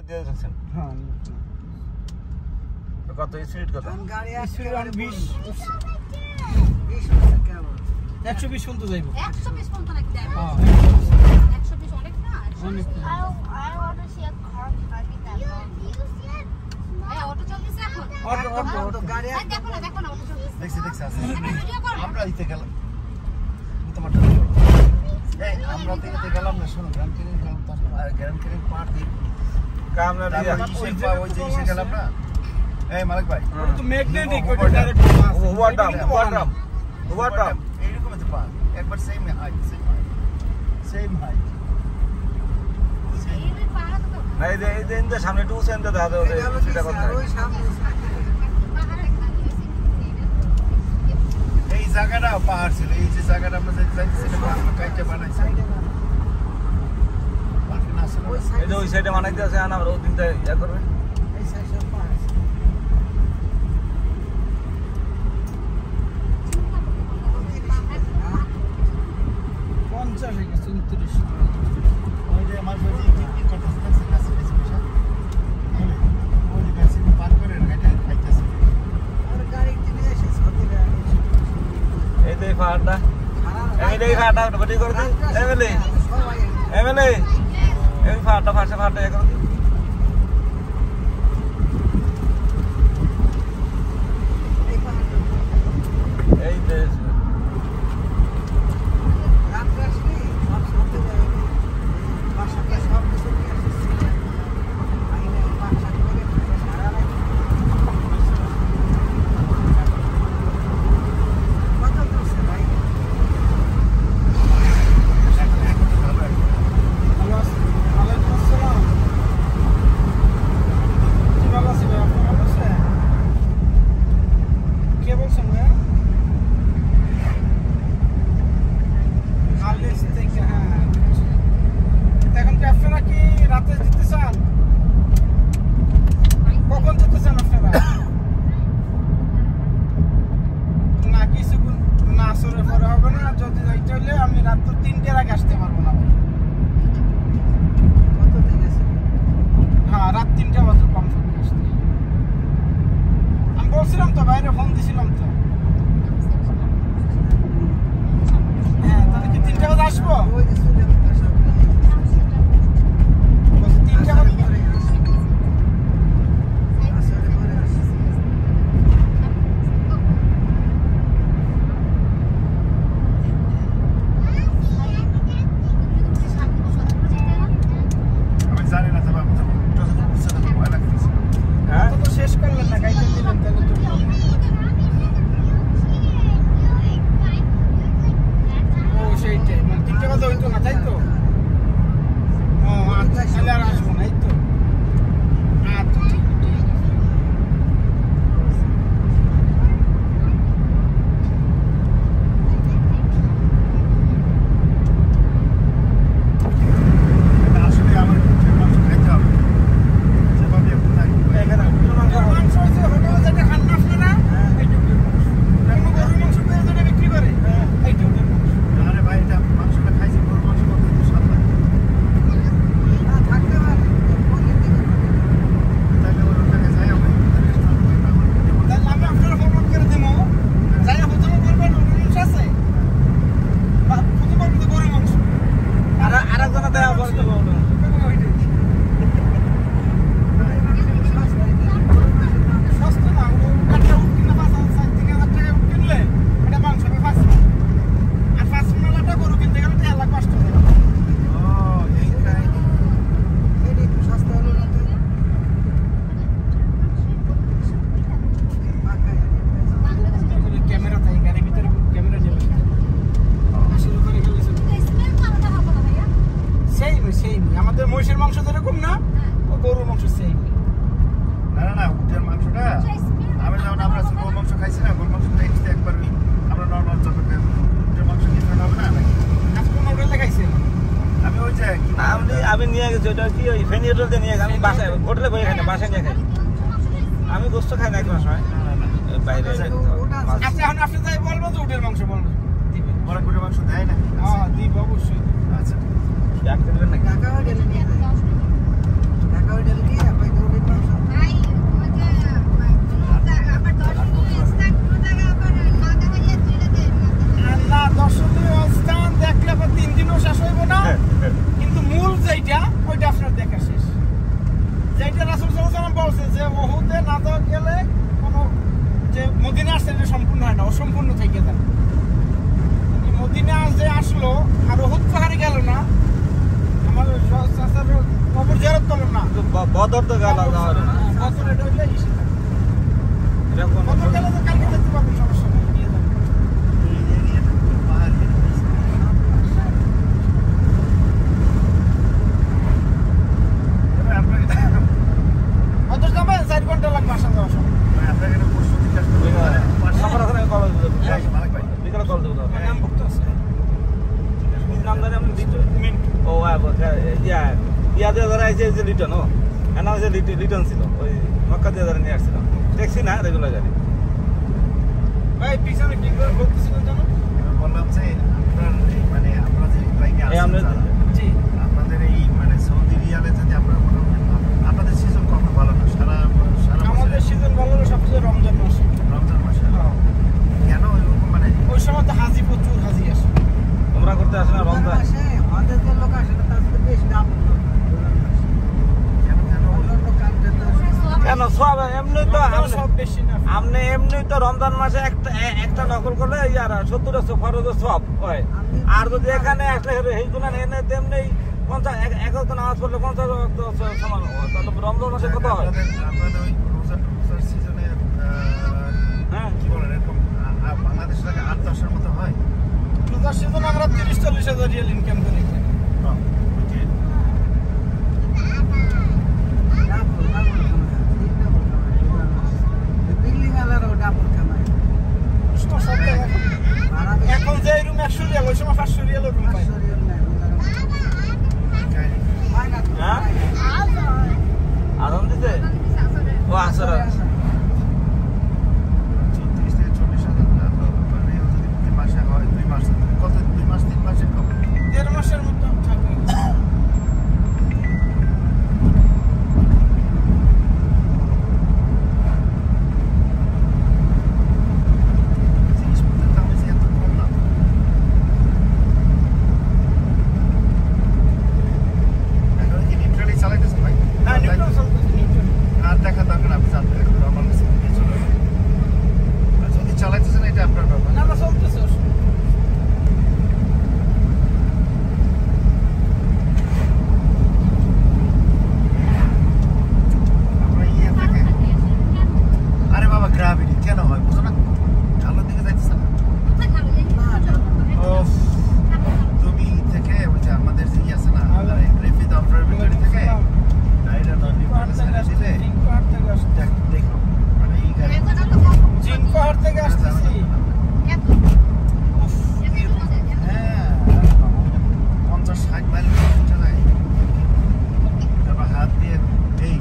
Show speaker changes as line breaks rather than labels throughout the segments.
দিয়ে রাখছেন
হ্যাঁ
কত স্পিড কত
গাড়ি স্পিড 20 120 পর্যন্ত যাইব
120 পর্যন্ত নাকি যায়
হ্যাঁ
120 অনেক না
অনেক
I want to see a car driving that long.
এই অটো চলতেছে এখন
অটো গাড়ি
দেখো না অটো চলতেছে
দেখছি আছে
ভিডিও করো
আমরা দিতে গেলাম তোমার এই আমরা দিতে গেলাম না শোনো গ্রাম থেকে গেলাম তারপর গ্রাম থেকে পার দিই কামনা দিয়া ওই যে এসে গেলাম না এই মালিক ভাই
তো ম্যাগনেটিক ওটা ডাইরেক্ট
ওভারটাম এইরকম তো পা একবার সেম হাইট সেম হাইট
এই পাহাড় তো
না এই যে সামনে টু সেন্টার দাদা সেটা কথা
ওই সামনে
পাহাড়ে
এই জায়গাটা পাহাড় ছিল এই যে জায়গাটা আমরা যাইতেছি কাইটা বানাইছি এই যে ওই সাইডে বানাইতে আছে আর আমরা ওই দিনটা ইয়া করবে
এই সাইডে পাস 50 থেকে 34
ওই যে আমার বাড়ি কি করতেছে না কাছে পয়সা ওই যে কাছে পার করে এটা খাইতেছে
আর গাড়ি দিনে এসে সতেরে
এই যে ফাড়টা এই ফাড়টা বডি করে দি এমএলএ এই ফাড়টা ফাড়টা ইয়া করে দি এই যে আমি নিয়ে গেছি ওটা কি ওই ফেনি হোটেল নিয়ে গেছি আমি বাসায় হোটেলে বসে খাই না বাসায় নিয়ে খাই আমি গোস্ত খাই না এক মাস হয় বাইরে
আচ্ছা এখন আপনি যাই বলবো তো উটের মাংস বলবো দিবেন
বড় কুটের মাংস দেয় না
হ্যাঁ দিব অবশ্যই
আচ্ছা এক দিবেন না
ঢাকা হোটেলে নিয়ে ঢাকা হোটেলে কি আসছে এটা সম্পূর্ণ হয় না, অসম্পূর্ণ থেকে যায়। মদিনা যে আসলো আর ওহুদ পাহাড়ে গেল না, আমার চাচার কবর জিয়ারত করলো না,
বদর তো গেল যাওয়ার না।
বদর এটা হইলে ইসে থাকে।
এরকম
বদর গেলে তো কালকে দেখতে পাবেন, সমস্যা নেই, নিয়ে যাবেন।
এই এরিয়াটা পুরো পাহাড় কেটে দিয়েছে। এবার আপনাকে
বদর যাবেন 4 ঘন্টা লাগবে আসা যাওয়া সব।
আপনাকে একটা প্রশ্ন জিজ্ঞাসা করবো।
আমার ওখানে কল দেবো,
মালিক ভাই,
বিকালে কল দেবো।
নাম ভুক্ত আছে
নাম জানি আমি দিচ্ছি।
মিন্টু।
ও ইয়া দিয়ে ধরা আছে যে লিটন, ও এনা হচ্ছে লিটন ছিল, ওই মক্কা দিয়ে ধরে নিয়ে আসছিলাম। ট্যাক্সি না, রেগুলার গাড়ি।
ভাই পিছনে কি করে বলতেছিলেন জানো?
এবার বললাম যে আপনার এই মানে আমরা যে বাইকে
এই আমরা
জি
আপনাদের এই মানে সৌদি রিয়ালে যদি আপনারা মোটামুটি আপনাদের সিজন কখন ভালো না? সারা সারা
আমাদের
বছরে
সিজন ভালো হলো সবচেয়ে রমজান মাসে।
রমজান মাসে কেন এরকম মানে
ওই সময় তো হাজি, প্রচুর হাজি আসে।
তোমরা করতে আসে না রমজান? কেন সব এমনি তো
রমজান সব বেশি না।
আপনি এমনি তো রমজান মাসে একটা নকল করলে ইয়ার 70 ফরজ সব হয়। আর যদি এখানে আসলে এইগুলা এনে তেমনি 50 এক নামাজ পড়লে 50 সমান হয়, তাহলে রমজান মাসে কত হয়?
আপনাদের ওই রোজার সিজনে
হ্যাঁ,
কি বলেন এরকম বাংলাদেশ থেকে 8-10-এর মতো হয়?
রোজার সিজন আমরা 30-40 হাজার রিয়াল ইনকাম করি। এখন যে রুম 100 রিয়াল, ওই সময় 500 রিয়াল রুম পাই।
হ্যাঁ আরাম দিতে ও আসর
30 থেকে 40,000 মানে যদি প্রতি মাসে হয় 2 মাস কত 2 মাস 3 মাসে কত
1.5 মাসের মতো থাকে।
জিনিসপত্রের দাম হচ্ছে এত কম না। এখন কি নিউট্রালি চালাইতেছেন ভাই?
হ্যাঁ, নিউট্রাল চলতেছে, নিউট্রাল।
আর দেখা দরকার আপনি জানতে আমার কাছে নিয়ে চলে আসুন। আর যদি চালাইতেছেন এটা আপনার ব্যাপার।
না, না, চলতেছে, অসুবিধা নেই।
আমরা ইয়ে থেকে আরে বাবা গ্রাভিটি কেন হয় বুঝো না? ভালোর দিকে যাইতেছে না। ওফ, তুমি থেকে ওই যে আমাদের যে ইয়ে আছে না রেফিদ অবজারভেটরি থেকে গাড়িটা নন সাইডে দিলে
জিনকোহাট থেকে আসছি।
দেখো মানে এই গাড়ি
জিনকোহাট থেকে আসতেছি।
হ্যাঁ 50-60 মাইল উঠে যায়। তারপর হাত দিয়ে এই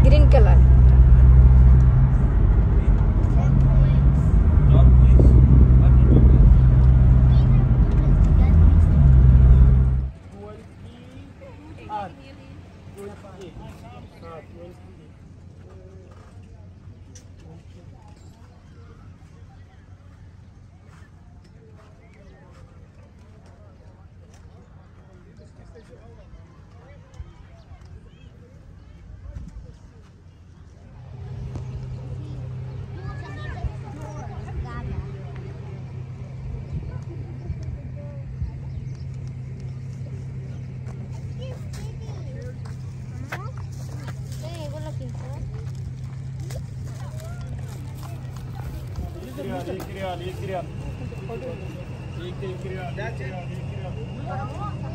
গ্রিন কালার।
Real.